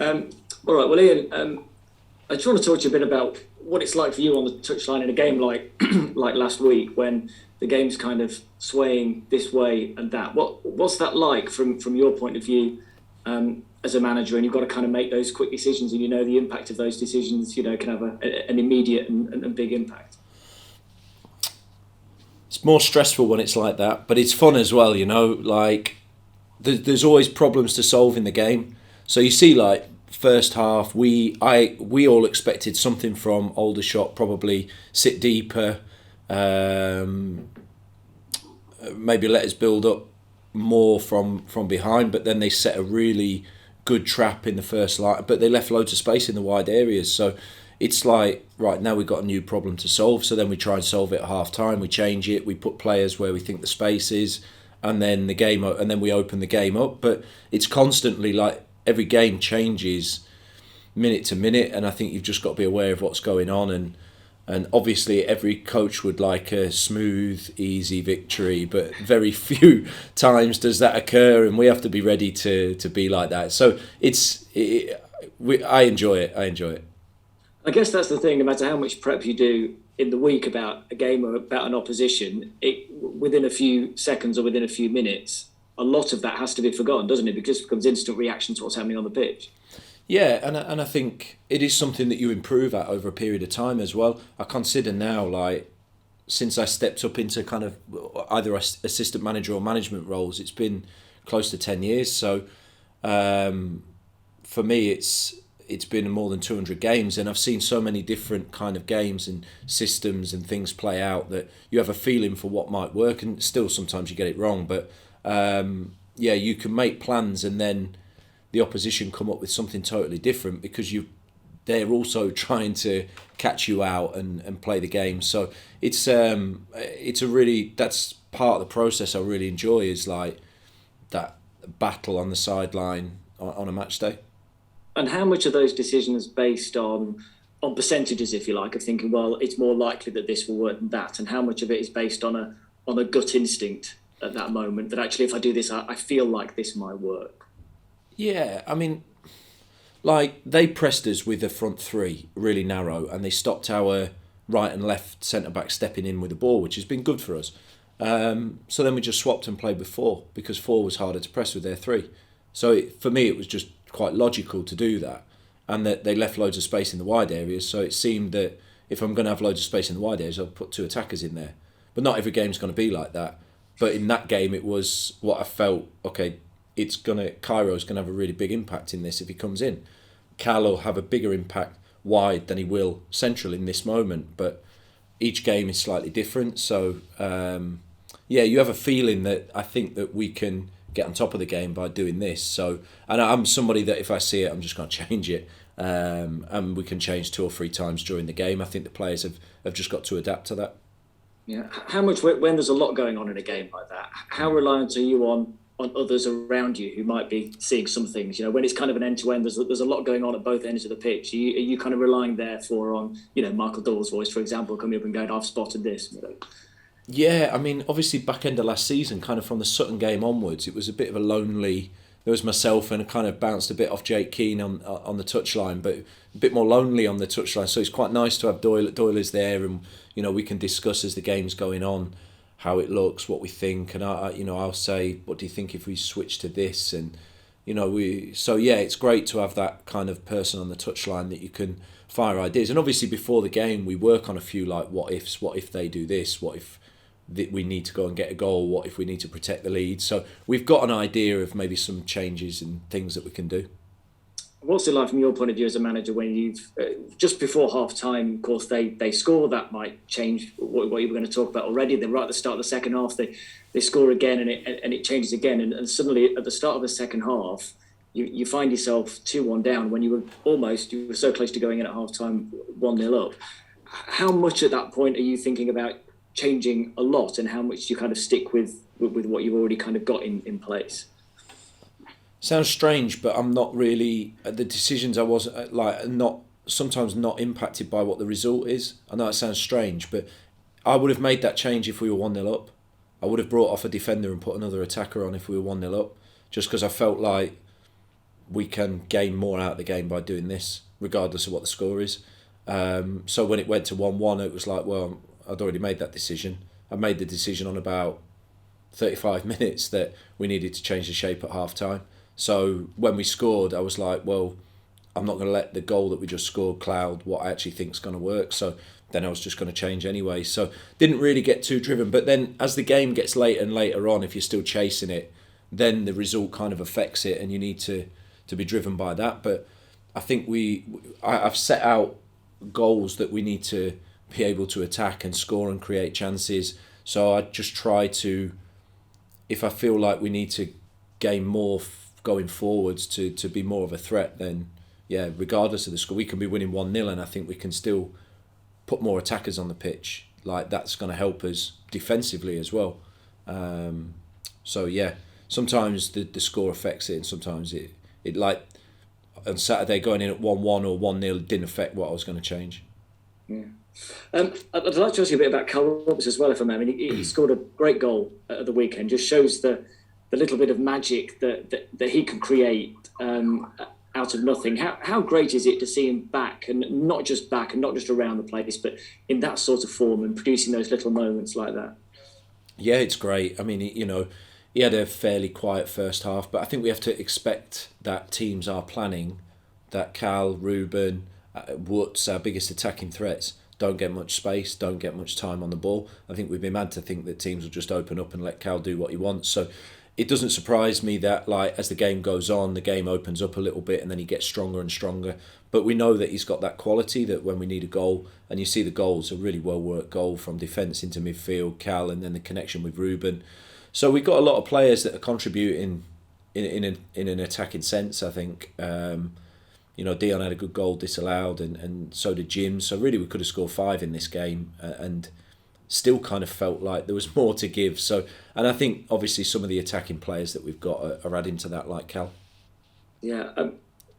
Um, all right, well, Ian, I just want to talk to you a bit about what it's like for you on the touchline in a game like like last week when the game's kind of swaying this way and that. What's that like from your point of view as a manager? And you've got to kind of make those quick decisions, and you know the impact of those decisions, can have an immediate and big impact. It's more stressful when it's like that, but it's fun as well. Like there's always problems to solve in the game. So you see, like first half, we all expected something from Aldershot, probably sit deeper, um, maybe let us build up more from behind. But then they set a really good trap in the first line, but they left loads of space in the wide areas. So it's like, right, now we've got a new problem to solve. So then we try and solve it at half time. We change it. We put players where we think the space is, and then and then we open the game up. But it's constantly like every game changes minute to minute, and I think you've just got to be aware of what's going on. And obviously, every coach would like a smooth, easy victory, but very few times does that occur, and we have to be ready to be like that. So I enjoy it. I enjoy it. I guess that's the thing. No matter how much prep you do in the week about a game or about an opposition, within a few seconds or within a few minutes, a lot of that has to be forgotten, doesn't it? Because it becomes instant reaction to what's happening on the pitch. Yeah, and I think it is something that you improve at over a period of time as well. I consider now, like, since I stepped up into kind of either assistant manager or management roles, it's been close to 10 years. So for me, it's been more than 200 games, and I've seen so many different kind of games and systems and things play out that you have a feeling for what might work, and still sometimes you get it wrong. But yeah, you can make plans and then the opposition come up with something totally different because they're also trying to catch you out and play the game. So it's a really, that's part of the process I really enjoy, is like that battle on the sideline on a match day. And how much of those decisions based on percentages, if you like, of thinking, well, it's more likely that this will work than that, and how much of it is based on a gut instinct at that moment that actually, if I do this, I feel like this might work. Yeah, I mean, like they pressed us with the front three really narrow, and they stopped our right and left centre back stepping in with the ball, which has been good for us. So then we just swapped and played with four because four was harder to press with their three. So for me, it was just quite logical to do that, and that they left loads of space in the wide areas. So it seemed that if I'm going to have loads of space in the wide areas, I'll put two attackers in there. But not every game's going to be like that. But in that game, it was what I felt. Okay, Cairo's gonna have a really big impact in this if he comes in. Cal will have a bigger impact wide than he will central in this moment, but each game is slightly different. So yeah, you have a feeling that I think that we can get on top of the game by doing this. So, and I'm somebody that if I see it, I'm just going to change it, and we can change two or three times during the game. I think the players have just got to adapt to that. Yeah. How much, when there's a lot going on in a game like that, how reliant are you on others around you who might be seeing some things? When it's kind of an end to end, there's a lot going on at both ends of the pitch. Are you kind of relying therefore on Michael Doyle's voice, for example, coming up and going, "I've spotted this." Yeah, I mean, obviously back end of last season, kind of from the Sutton game onwards, it was a bit of a lonely. There was myself and I kind of bounced a bit off Jake Keane on the touchline, but a bit more lonely on the touchline. So it's quite nice to have Doyle is there, and we can discuss as the game's going on how it looks, what we think, and I'll say, what do you think if we switch to this? And so yeah, it's great to have that kind of person on the touchline that you can fire ideas. And obviously before the game, we work on a few like what ifs. What if they do this? What if we need to go and get a goal? What if we need to protect the lead? So we've got an idea of maybe some changes and things that we can do. What's it like from your point of view as a manager when you've just before half time, of course, they score? That might change what you were going to talk about already. Then right at the start of the second half, they score again and it changes again. And suddenly at the start of the second half, you find yourself 2-1 down when you were so close to going in at half time 1-0 up. How much at that point are you thinking about changing a lot, and how much do you kind of stick with what you've already kind of got in place? Sounds strange, but I'm not really, the decisions I was not sometimes not impacted by what the result is. I know it sounds strange, but I would have made that change if we were 1-0 up. I would have brought off a defender and put another attacker on if we were 1-0 up, just because I felt like we can gain more out of the game by doing this, regardless of what the score is. So when it went to 1-1, it was like, well, I'd already made that decision. I made the decision on about 35 minutes that we needed to change the shape at half time. So when we scored, I was like, well, I'm not going to let the goal that we just scored cloud what I actually think is going to work. So then I was just going to change anyway. So didn't really get too driven. But then as the game gets later and later on, if you're still chasing it, then the result kind of affects it, and you need to be driven by that. But I think I've set out goals that we need to be able to attack and score and create chances. So I just try to, if I feel like we need to gain more going forwards to be more of a threat, then yeah, regardless of the score, we can be winning 1-0, and I think we can still put more attackers on the pitch. Like, that's going to help us defensively as well. So yeah, sometimes the score affects it, and sometimes it like on Saturday going in at 1-1 or 1-0 didn't affect what I was going to change. Yeah. I'd like to ask you a bit about Cal Roberts as well, if I may. I mean, he scored a great goal at the weekend. Just shows the little bit of magic that he can create out of nothing. How great is it to see him back, and not just around the place, but in that sort of form and producing those little moments like that? Yeah, it's great. I mean, he had a fairly quiet first half, but I think we have to expect that teams are planning that Cal, Ruben, Woods, our biggest attacking threats, don't get much space, don't get much time on the ball. I think we'd be mad to think that teams will just open up and let Cal do what he wants. So it doesn't surprise me that, like, as the game goes on, the game opens up a little bit and then he gets stronger and stronger. But we know that he's got that quality that when we need a goal, and you see the goals, a really well-worked goal from defence into midfield, Cal, and then the connection with Ruben. So we've got a lot of players that are contributing in an attacking sense, I think. Dion had a good goal disallowed, and so did Jim. So really we could have scored 5 in this game and still kind of felt like there was more to give. So, and I think obviously some of the attacking players that we've got are adding to that, like Cal. Yeah.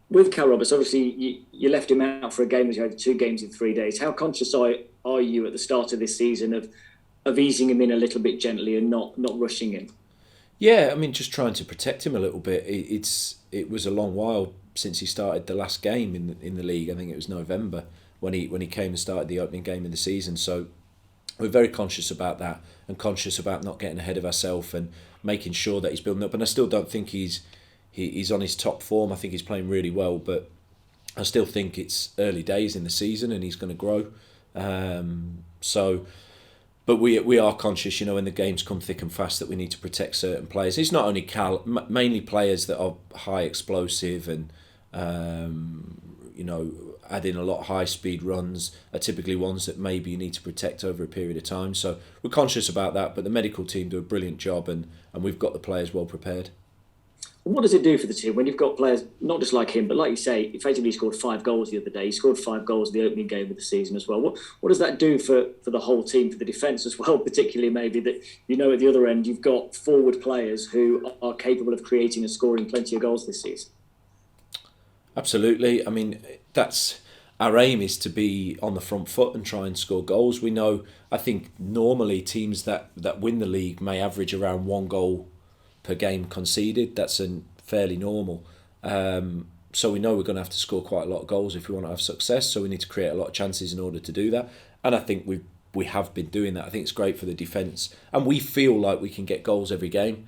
With Cal Roberts, obviously you left him out for a game as you had 2 games in 3 days. How conscious are you at the start of this season of easing him in a little bit gently and not rushing him? Yeah, I mean, just trying to protect him a little bit. It was a long while since he started the last game in the league. I think it was November when he came and started the opening game of the season. So we're very conscious about that, and conscious about not getting ahead of ourselves and making sure that he's building up. And I still don't think he's on his top form. I think he's playing really well, but I still think it's early days in the season and he's going to grow. But we are conscious, when the games come thick and fast, that we need to protect certain players. It's not only Cal, mainly players that are high explosive and adding a lot of high speed runs are typically ones that maybe you need to protect over a period of time. So we're conscious about that, but the medical team do a brilliant job, and we've got the players well prepared. What does it do for the team when you've got players not just like him, but like you say, effectively he scored 5 goals the other day. He scored 5 goals in the opening game of the season as well. What does that do for the whole team, for the defence as well, particularly maybe that at the other end you've got forward players who are capable of creating and scoring plenty of goals this season? Absolutely. I mean, that's our aim, is to be on the front foot and try and score goals. We know, I think normally teams that win the league may average around 1 goal per game conceded. That's fairly normal. So we know we're going to have to score quite a lot of goals if we want to have success. So we need to create a lot of chances in order to do that. And I think we have been doing that. I think it's great for the defence. And we feel like we can get goals every game,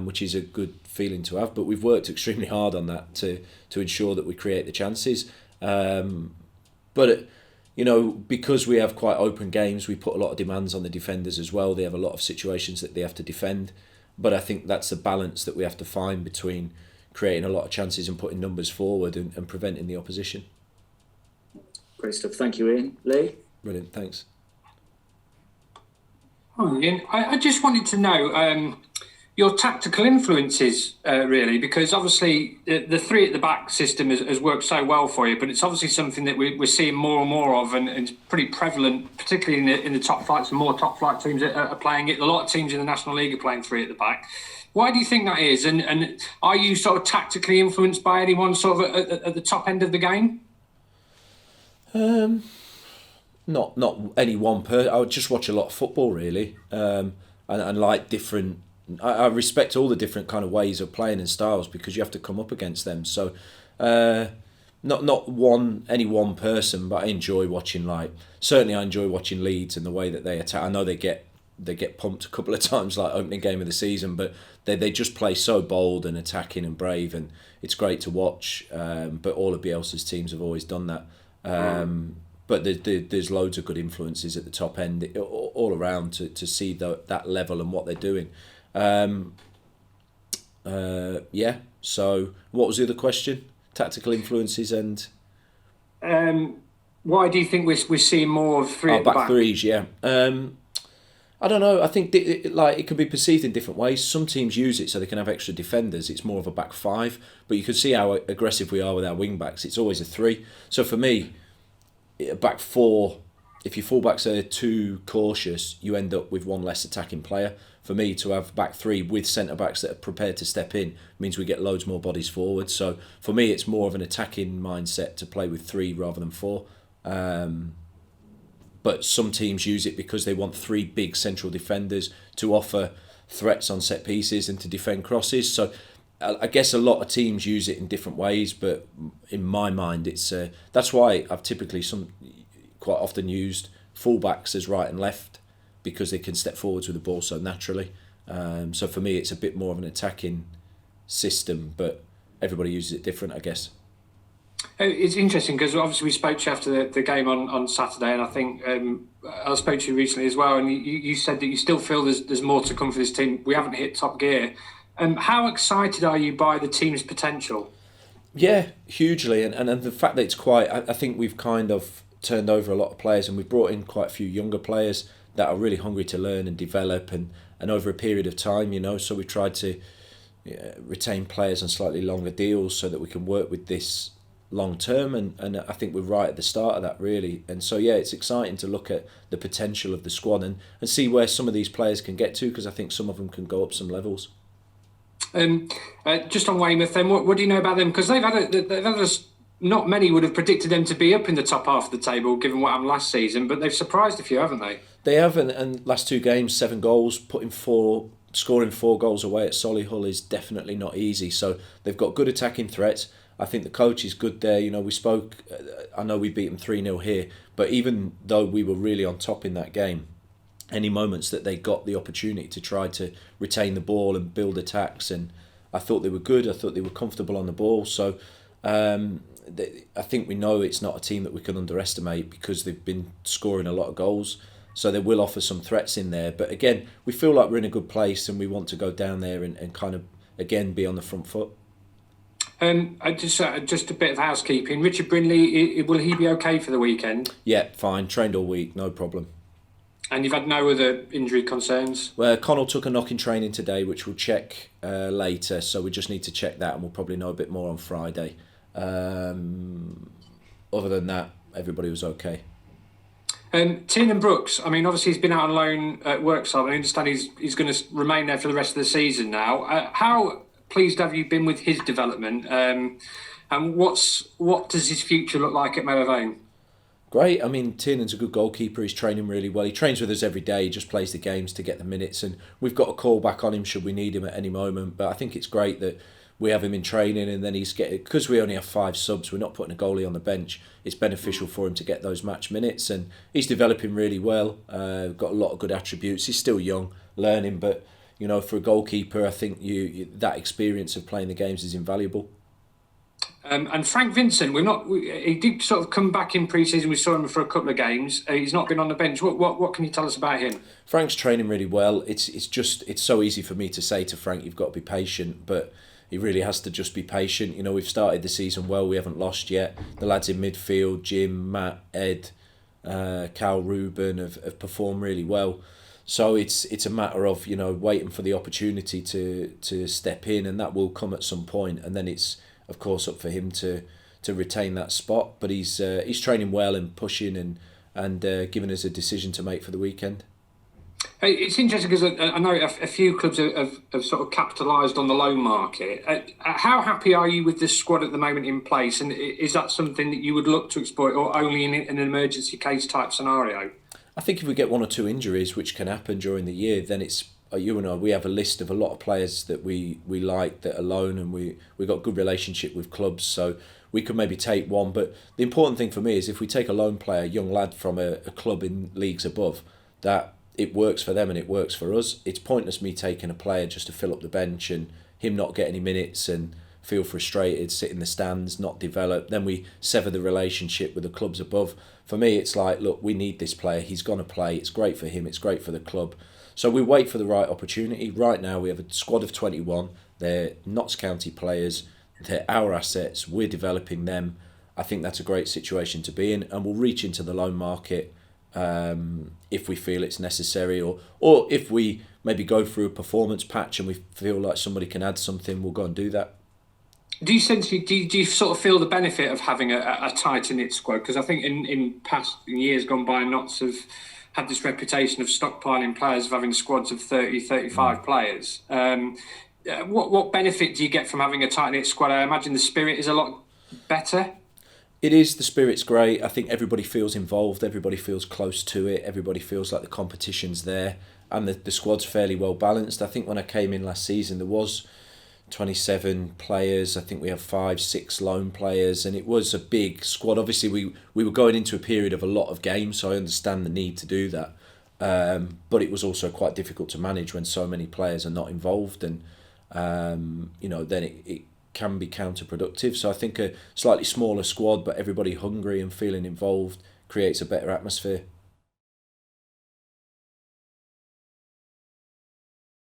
which is a good feeling to have. But we've worked extremely hard on that to ensure that we create the chances. But because we have quite open games, we put a lot of demands on the defenders as well. They have a lot of situations that they have to defend. But I think that's the balance that we have to find between creating a lot of chances and putting numbers forward and preventing the opposition. Great stuff. Thank you, Ian. Lee? Brilliant, thanks. Hi, Ian. I just wanted to know your tactical influences, really, because obviously the 3 at the back system has worked so well for you, but it's obviously something that we're seeing more and more of, and it's pretty prevalent, particularly in the top flights. And more top flight teams are playing it. A lot of teams in the National League are playing 3 at the back. Why do you think that is? And are you sort of tactically influenced by anyone sort of at the top end of the game? Not any one person. I would just watch a lot of football, really, and like different I respect all the different kind of ways of playing and styles because you have to come up against them. So not any one person, but I enjoy watching certainly I enjoy watching Leeds and the way that they attack. I know they get pumped a couple of times like opening game of the season, but they just play so bold and attacking and brave, and it's great to watch. But all of Bielsa's teams have always done that. But there's loads of good influences at the top end all around to see that level and what they're doing. So what was the other question? Tactical influences and why do you think we're seeing more of three at the back? Threes? Yeah. I don't know. I think it can be perceived in different ways. Some teams use it so they can have extra defenders. It's more of a back five, but you can see how aggressive we are with our wing backs. It's always a three. So for me, a back four, if your fullbacks are too cautious, you end up with one less attacking player. For me, to have back three with centre backs that are prepared to step in means we get loads more bodies forward. So for me, it's more of an attacking mindset to play with three rather than four. But some teams use it because they want three big central defenders to offer threats on set pieces and to defend crosses. So I guess a lot of teams use it in different ways, but in my mind, it's that's why I've typically quite often used fullbacks as right and left because they can step forwards with the ball so naturally. So for me, it's a bit more of an attacking system, but everybody uses it different, I guess. It's interesting because obviously we spoke to you after the game on Saturday, and I think I spoke to you recently as well, and you said that you still feel there's more to come for this team. We haven't hit top gear. How excited are you by the team's potential? Yeah, hugely, and the fact that it's quite, I think we've kind of turned over a lot of players, and we've brought in quite a few younger players that are really hungry to learn and develop, and over a period of time, so we've tried to retain players on slightly longer deals so that we can work with this long term, and I think we're right at the start of that really. And so yeah, it's exciting to look at the potential of the squad and see where some of these players can get to, because I think some of them can go up some levels. Just on Weymouth then, what do you know about them? Because they've had not many would have predicted them to be up in the top half of the table given what happened last season, but they've surprised a few, haven't they? They have, and last two games, 7 goals, scoring 4 goals away at Solihull is definitely not easy. So they've got good attacking threats. I think the coach is good there. We spoke, I know we beat them 3-0 here, but even though we were really on top in that game, any moments that they got the opportunity to try to retain the ball and build attacks, and I thought they were good. I thought they were comfortable on the ball. So I think we know it's not a team that we can underestimate because they've been scoring a lot of goals. So they will offer some threats in there. But again, we feel like we're in a good place and we want to go down there and kind of, again, be on the front foot. Just a bit of housekeeping. Richard Brindley, will he be okay for the weekend? Yeah, fine. Trained all week, no problem. And you've had no other injury concerns? Well, Connell took a knock in training today, which we'll check later. So we just need to check that, and we'll probably know a bit more on Friday. Other than that, everybody was okay. Tiernan Brooks, I mean, obviously he's been out on loan at Worksop. I understand he's going to remain there for the rest of the season now. How pleased have you been with his development? And what does his future look like at Mellor Vane? Great. I mean, Tiernan's a good goalkeeper. He's training really well. He trains with us every day. He just plays the games to get the minutes, and we've got a call back on him should we need him at any moment. But I think it's great that we have him in training, and then he's getting, because we only have 5 subs, we're not putting a goalie on the bench. It's beneficial for him to get those match minutes, and he's developing really well. Got a lot of good attributes. He's still young, learning, but for a goalkeeper, I think that experience of playing the games is invaluable. And Frank Vincent, he did sort of come back in pre-season. We saw him for a couple of games. He's not been on the bench. What can you tell us about him? Frank's training really well. It's so easy for me to say to Frank, you've got to be patient, but he really has to just be patient. We've started the season well. We haven't lost yet. The lads in midfield, Jim, Matt, Ed, Cal, Ruben have performed really well. So it's a matter of waiting for the opportunity to step in, and that will come at some point. And then it's of course up for him to retain that spot. But he's training well and pushing and giving us a decision to make for the weekend. It's interesting because I know a few clubs have sort of capitalised on the loan market. How happy are you with this squad at the moment in place? And is that something that you would look to exploit, or only in an emergency case type scenario? I think if we get 1 or 2 injuries, which can happen during the year, then it's you and I, we have a list of a lot of players that we like that are loan, and we got good relationship with clubs, so we could maybe take one. But the important thing for me is if we take a loan player, a young lad from a club in leagues above, that it works for them and it works for us. It's pointless me taking a player just to fill up the bench and him not get any minutes and feel frustrated, sit in the stands, not develop. Then we sever the relationship with the clubs above. For me, it's like, look, we need this player. He's going to play. It's great for him. It's great for the club. So we wait for the right opportunity. Right now, we have a squad of 21. They're Notts County players. They're our assets. We're developing them. I think that's a great situation to be in, and we'll reach into the loan market if we feel it's necessary, or if we maybe go through a performance patch and we feel like somebody can add something, we'll go and do that. Do you sort of feel the benefit of having a tight knit squad? Because I think in years gone by, Notts have had this reputation of stockpiling players, of having squads of 30, 35 players. What benefit do you get from having a tight knit squad? I imagine the spirit is a lot better. It is, the spirit's great. I think everybody feels involved, everybody feels close to it, everybody feels like the competition's there, and the squad's fairly well balanced. I think when I came in last season, there was 27 players. I think we have 5-6 loan players, and it was a big squad. Obviously, we were going into a period of a lot of games, so I understand the need to do that. But it was also quite difficult to manage when so many players are not involved, and then it can be counterproductive. So I think a slightly smaller squad, but everybody hungry and feeling involved, creates a better atmosphere.